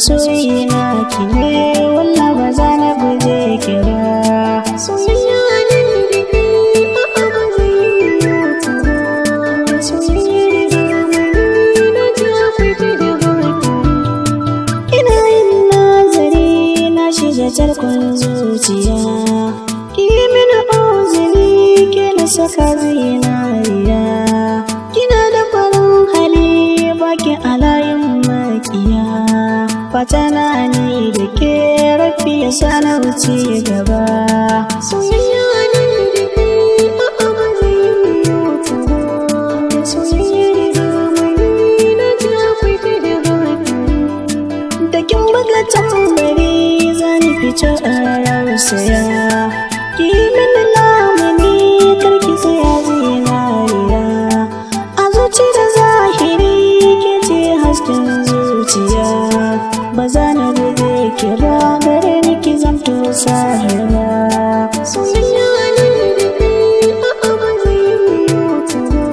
masoyina ki ne wallahi ba za na guje ki ba. Soyayya ne da kai a'a ba zai yiwu ta ba. Soyayya da zamani na ji akwai ta da baki. Ina yin nazari na shiga tarkon zuciya, ki mini uzuri ke na saka zinariya. Kina da farin hali baki a layin makiya, fatana ni da ke rafi ya sa na wuce gaba. Soyayya ne da kai a'a ba zai yiwu ta ba. Soyayya da zamani na ji akwai ta da baki. Da kin buga tambari zani fito a rausaya, ki mini lamuni karki tsaya zinariya. A zuci da zahiri ke ce hasken zuciya, ba za na guje ki ba gare ni ki zamto sahiba. Soyayya ne da kai a'a ba zai yiwu ta ba.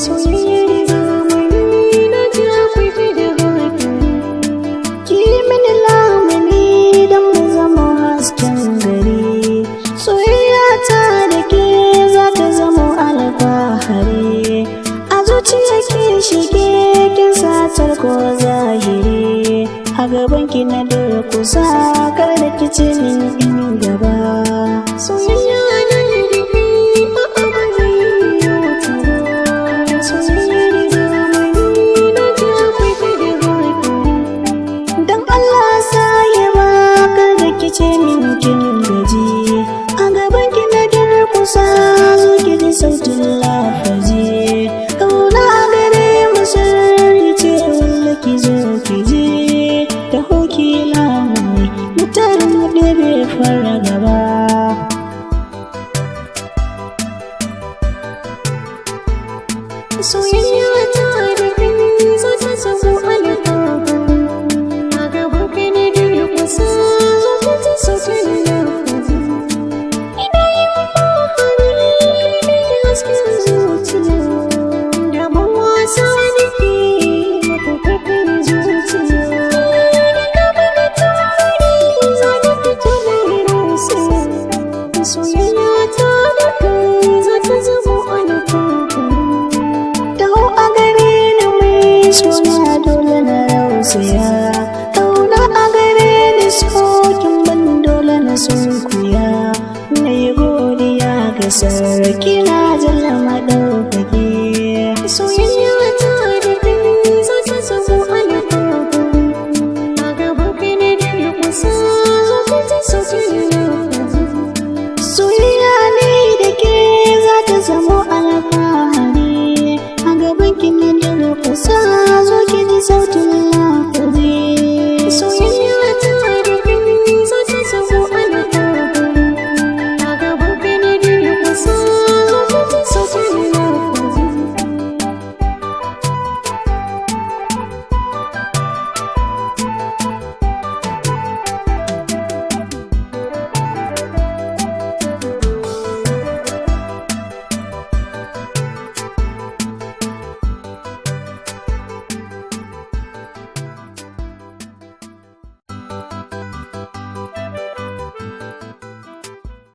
Soyayya da zamani na ji akwai ta da baki. Ki mini lamuni don mu zama hasken gari, soyayya ta da ke za ta zama alfahari. A zuciya ki shige kin satar ko zahiri, a gaban ki na durkusa kar da ki ce min in gaba. Soyayya ne da kai a'a ba zai yiwu ta ba. Soyayya da zamani na ji akwai ta da baki. Dan Allah sahiba kar da ki ce min kin gaji, a gaban ki na durkusa zo ki ji sautin